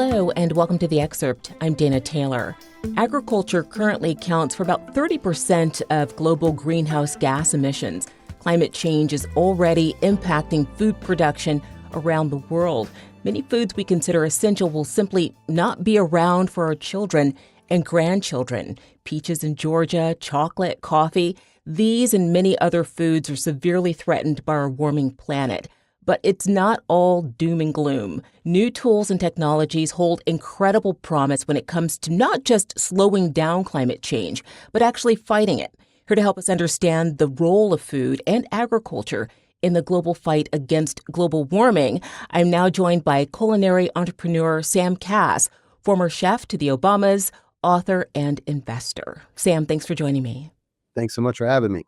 Hello, and welcome to The Excerpt. I'm Dana Taylor. Agriculture currently accounts for about 30% of global greenhouse gas emissions. Climate change is already impacting food production around the world. Many foods we consider essential will simply not be around for our children and grandchildren. Peaches in Georgia, chocolate, coffee, these and many other foods are severely threatened by our warming planet. But it's not all doom and gloom. New tools and technologies hold incredible promise when it comes to not just slowing down climate change, but actually fighting it. Here to help us understand the role of food and agriculture in the global fight against global warming, I'm now joined by culinary entrepreneur Sam Kass, former chef to the Obamas, author and investor. Sam, thanks for joining me. Thanks so much for having me.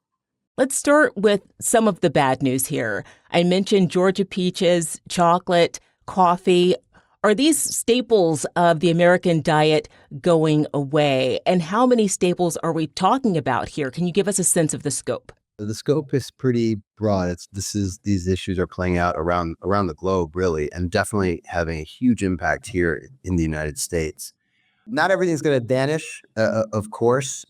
Let's start with some of the bad news here. I mentioned Georgia peaches, chocolate, coffee. Are these staples of the American diet going away? And how many staples are we talking about here? Can you give us a sense of the scope? The scope is pretty broad. These issues are playing out around the globe, really, and definitely having a huge impact here in the United States. Not everything's going to vanish, of course.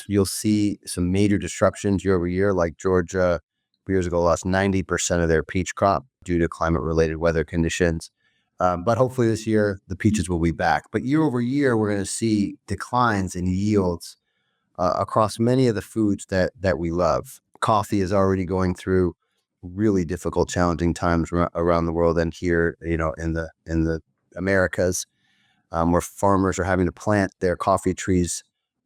You'll see some major disruptions year over year, like Georgia years ago lost 90% of their peach crop due to climate-related weather conditions. But hopefully this year, the peaches will be back. But year over year, we're going to see declines in yields across many of the foods that we love. Coffee is already going through really difficult, challenging times around the world, and here, in the Americas, where farmers are having to plant their coffee trees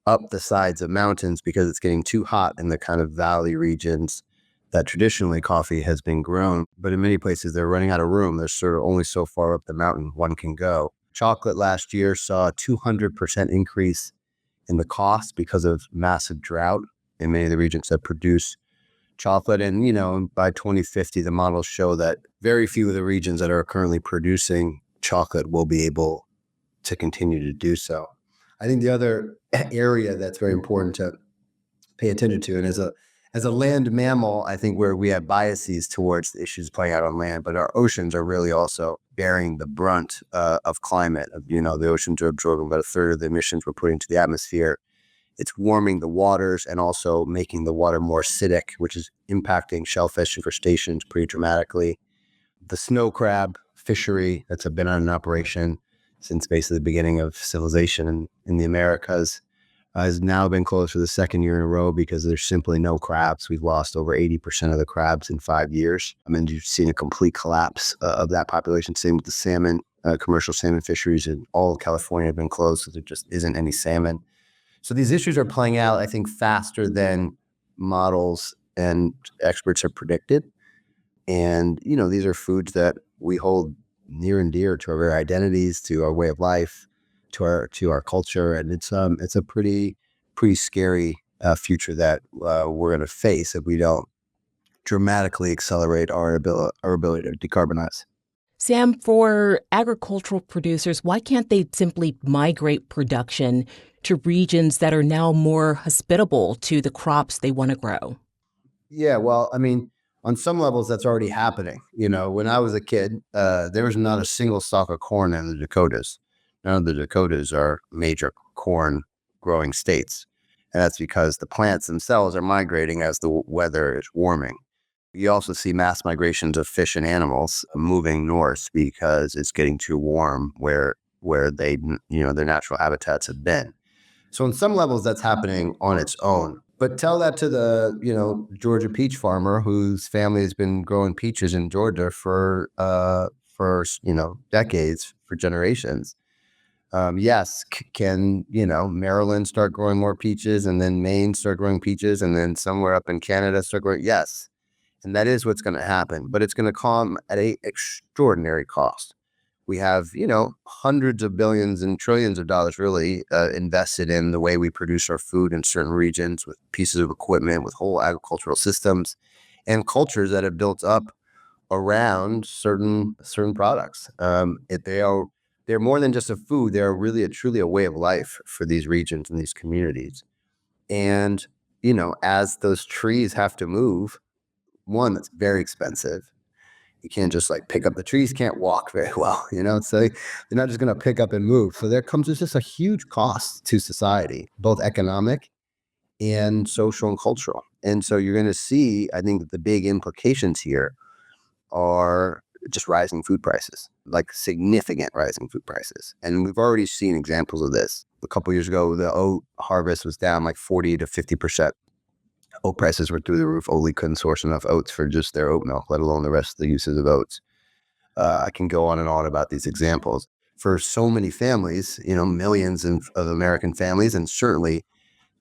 up the sides of mountains because it's getting too hot in the kind of valley regions that traditionally coffee has been grown. But in many places, they're running out of room. There's sort of only so far up the mountain one can go. Chocolate last year saw a 200% increase in the cost because of massive drought in many of the regions that produce chocolate. And, by 2050, the models show that very few of the regions that are currently producing chocolate will be able to continue to do so. I think the other area that's very important to pay attention to, and as a land mammal, I think where we have biases towards the issues playing out on land, but our oceans are really also bearing the brunt of climate. The oceans are absorbing about a third of the emissions we're putting into the atmosphere. It's warming the waters and also making the water more acidic, which is impacting shellfish and crustaceans pretty dramatically. The snow crab fishery that's been on an operation since basically the beginning of civilization in the Americas has now been closed for the second year in a row because there's simply no crabs. We've lost over 80% of the crabs in 5 years. You've seen a complete collapse of that population. Same with the salmon. Commercial salmon fisheries in all of California have been closed, so there just isn't any salmon. So these issues are playing out, I think, faster than models and experts have predicted. And, these are foods that we hold near and dear to our very identities, to our way of life, to our culture, and it's a pretty scary future that we're going to face if we don't dramatically accelerate our ability to decarbonize. Sam, for agricultural producers, why can't they simply migrate production to regions that are now more hospitable to the crops they want to grow? Yeah, well, on some levels, that's already happening. When I was a kid, there was not a single stalk of corn in the Dakotas. None of the Dakotas are major corn growing states. And that's because the plants themselves are migrating as the weather is warming. You also see mass migrations of fish and animals moving north because it's getting too warm where they, their natural habitats have been. So on some levels, that's happening on its own. But tell that to the, Georgia peach farmer whose family has been growing peaches in Georgia for decades, for generations. Yes, can Maryland start growing more peaches, and then Maine start growing peaches, and then somewhere up in Canada start growing? Yes, and that is what's going to happen. But it's going to come at an extraordinary cost. We have, hundreds of billions and trillions of dollars really invested in the way we produce our food in certain regions with pieces of equipment, with whole agricultural systems and cultures that have built up around certain products. They're more than just a food. They're really truly a way of life for these regions and these communities. And, as those trees have to move, one, that's very expensive. You can't just like pick up. The trees can't walk very well, so they're not just going to pick up and move. So there comes just a huge cost to society, both economic and social and cultural. And so you're going to see, I think, the big implications here are just rising food prices, like significant rising food prices. And we've already seen examples of this. A couple of years ago, the oat harvest was down like 40 to 50%. Oat prices were through the roof. Oatly couldn't source enough oats for just their oat milk, let alone the rest of the uses of oats. I can go on and on about these examples. For so many families, millions of American families, and certainly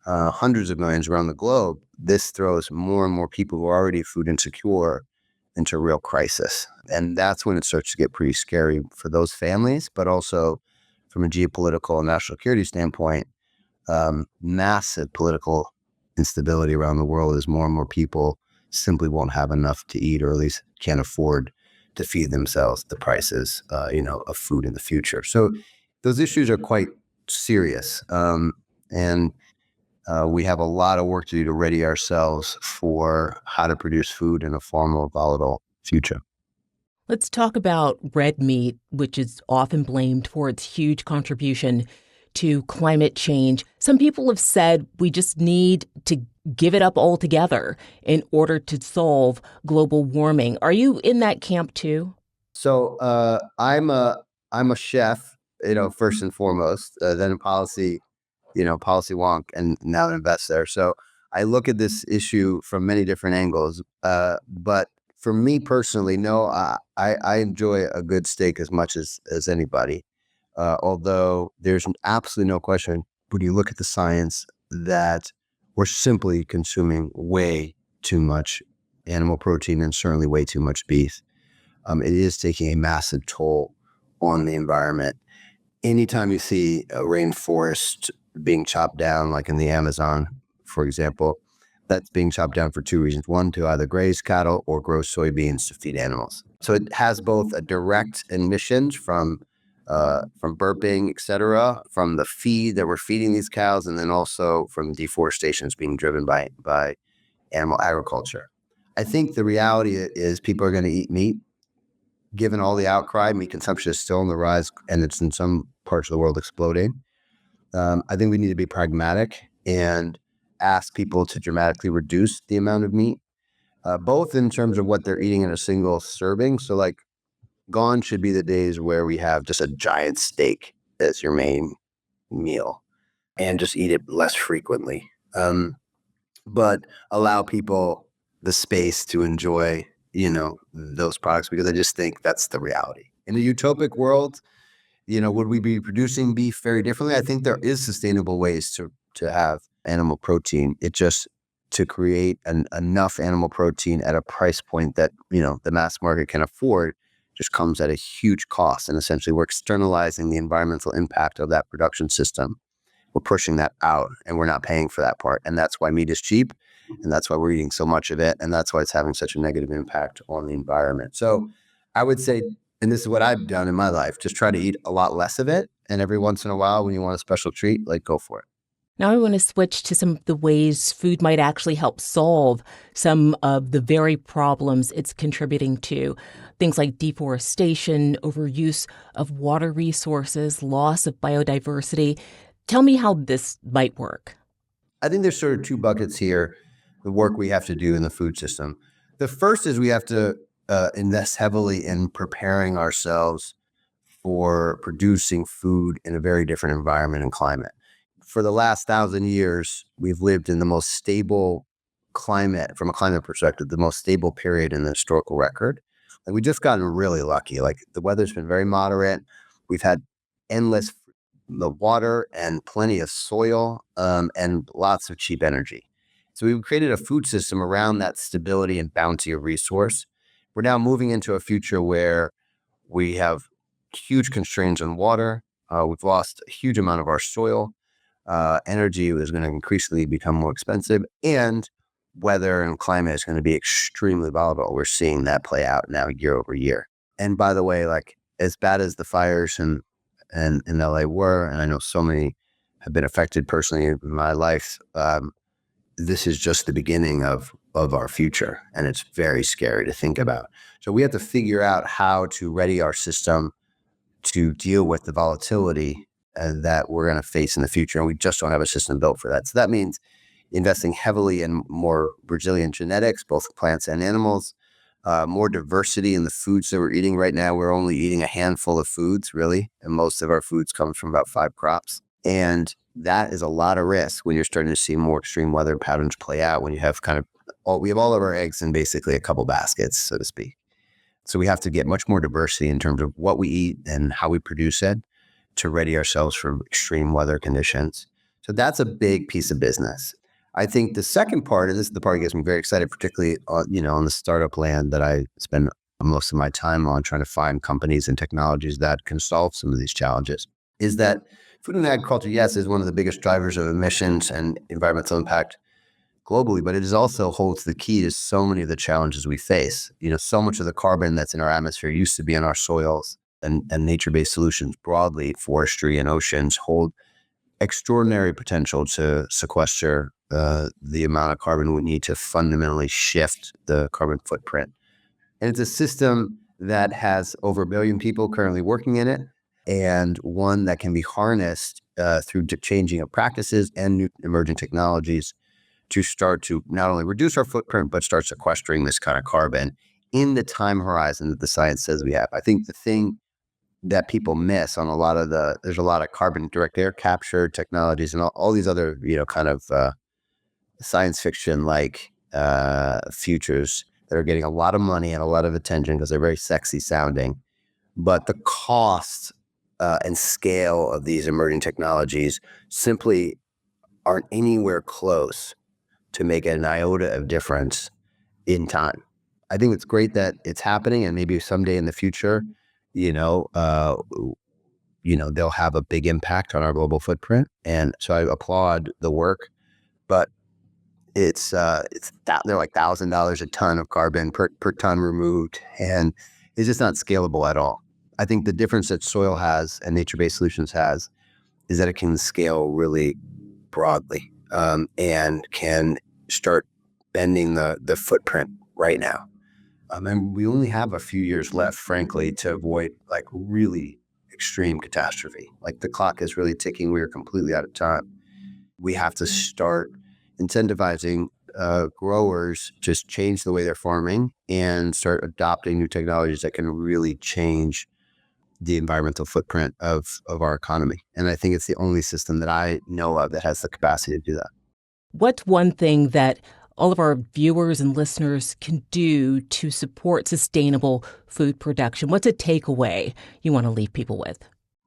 hundreds of millions around the globe, this throws more and more people who are already food insecure into real crisis. And that's when it starts to get pretty scary for those families, but also from a geopolitical and national security standpoint, massive political instability around the world as more and more people simply won't have enough to eat, or at least can't afford to feed themselves the prices, of food in the future. So those issues are quite serious. And we have a lot of work to do to ready ourselves for how to produce food in a far more volatile future. Let's talk about red meat, which is often blamed for its huge contribution to climate change. Some people have said we just need to give it up altogether in order to solve global warming. Are you in that camp too? So I'm a chef, first and foremost, then in policy, policy wonk, and now an investor. So I look at this issue from many different angles. But for me personally, no, I enjoy a good steak as much as anybody. Although there's absolutely no question when you look at the science that we're simply consuming way too much animal protein and certainly way too much beef. It is taking a massive toll on the environment. Anytime you see a rainforest being chopped down, like in the Amazon, for example, that's being chopped down for two reasons. One, to either graze cattle or grow soybeans to feed animals. So it has both a direct emissions from burping, et cetera, from the feed that we're feeding these cows, and then also from deforestation that's being driven by animal agriculture. I think the reality is people are going to eat meat. Given all the outcry, meat consumption is still on the rise, and it's in some parts of the world exploding. I think we need to be pragmatic and ask people to dramatically reduce the amount of meat, both in terms of what they're eating in a single serving. So like gone should be the days where we have just a giant steak as your main meal and just eat it less frequently. But allow people the space to enjoy, those products, because I just think that's the reality. In a utopic world, would we be producing beef very differently? I think there is sustainable ways to have animal protein. It just to create enough animal protein at a price point that, the mass market can afford just comes at a huge cost. And essentially we're externalizing the environmental impact of that production system. We're pushing that out and we're not paying for that part. And that's why meat is cheap. And that's why we're eating so much of it. And that's why it's having such a negative impact on the environment. So I would say, and this is what I've done in my life, just try to eat a lot less of it. And every once in a while, when you want a special treat, like go for it. Now I want to switch to some of the ways food might actually help solve some of the very problems it's contributing to. Things like deforestation, overuse of water resources, loss of biodiversity. Tell me how this might work. I think there's sort of two buckets here, the work we have to do in the food system. The first is we have to invest heavily in preparing ourselves for producing food in a very different environment and climate. For the last 1,000 years, we've lived in the most stable climate, from a climate perspective, the most stable period in the historical record. And we've just gotten really lucky. Like the weather's been very moderate. We've had endless the water and plenty of soil, and lots of cheap energy. So we've created a food system around that stability and bounty of resource. We're now moving into a future where we have huge constraints on water. We've lost a huge amount of our soil. Energy is going to increasingly become more expensive, and weather and climate is going to be extremely volatile. We're seeing that play out now year over year. And by the way, like as bad as the fires in LA were, and I know so many have been affected personally in my life, this is just the beginning of of our future. And it's very scary to think about. So we have to figure out how to ready our system to deal with the volatility that we're going to face in the future. And we just don't have a system built for that. So that means investing heavily in more resilient genetics, both plants and animals, more diversity in the foods that we're eating. Right now, we're only eating a handful of foods, really. And most of our foods come from about 5 crops. And that is a lot of risk when you're starting to see more extreme weather patterns play out, when you have we have all of our eggs in basically a couple baskets, so to speak. So we have to get much more diversity in terms of what we eat and how we produce it to ready ourselves for extreme weather conditions. So that's a big piece of business. I think the second part, and this is the part that gets me very excited, particularly on the startup land that I spend most of my time on, trying to find companies and technologies that can solve some of these challenges, is that food and agriculture, yes, is one of the biggest drivers of emissions and environmental impact globally, but it also holds the key to so many of the challenges we face. So much of the carbon that's in our atmosphere used to be in our soils, and nature-based solutions broadly, forestry and oceans, hold extraordinary potential to sequester the amount of carbon we need to fundamentally shift the carbon footprint. And it's a system that has over 1 billion people currently working in it, and one that can be harnessed through changing of practices and new emerging technologies to start to not only reduce our footprint, but start sequestering this kind of carbon in the time horizon that the science says we have. I think the thing that people miss on there's a lot of carbon direct air capture technologies and all these other, science fiction like futures that are getting a lot of money and a lot of attention because they're very sexy sounding. But the cost and scale of these emerging technologies simply aren't anywhere close to make an iota of difference in time. I think it's great that it's happening, and maybe someday in the future, they'll have a big impact on our global footprint. And so I applaud the work, but they're like $1,000 a ton of carbon per ton removed, and it's just not scalable at all. I think the difference that soil has and nature-based solutions has is that it can scale really broadly, and can start bending the footprint right now. And we only have a few years left, frankly, to avoid like really extreme catastrophe. Like the clock is really ticking. We are completely out of time. We have to start incentivizing growers just change the way they're farming and start adopting new technologies that can really change the environmental footprint of our economy. And I think it's the only system that I know of that has the capacity to do that. What's one thing that all of our viewers and listeners can do to support sustainable food production? What's a takeaway you want to leave people with?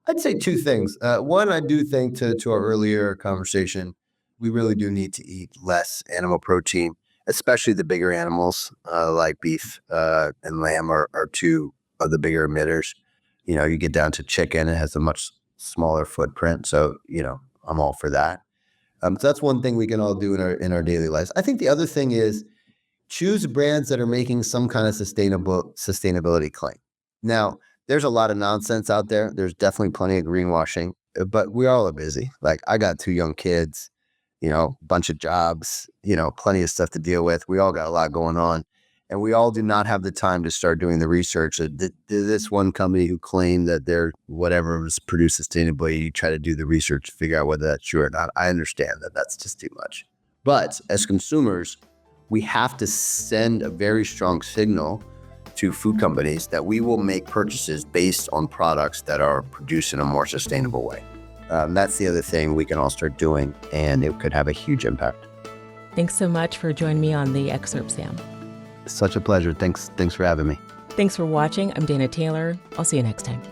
I'd say 2 things. One, I do think to our earlier conversation, we really do need to eat less animal protein, especially the bigger animals like beef and lamb are 2 of the bigger emitters. You get down to chicken, it has a much smaller footprint. So, I'm all for that. So that's one thing we can all do in our daily lives. I think the other thing is choose brands that are making some kind of sustainability claim. Now, there's a lot of nonsense out there. There's definitely plenty of greenwashing, but we all are busy. Like I got 2 young kids, bunch of jobs, plenty of stuff to deal with. We all got a lot going on. And we all do not have the time to start doing the research. This one company who claimed that their whatever was produced sustainably, you try to do the research to figure out whether that's true or not. I understand that that's just too much. But as consumers, we have to send a very strong signal to food companies that we will make purchases based on products that are produced in a more sustainable way. That's the other thing we can all start doing, and it could have a huge impact. Thanks so much for joining me on the Excerpt, Sam. Such a pleasure. Thanks for having me. Thanks for watching. I'm Dana Taylor. I'll see you next time.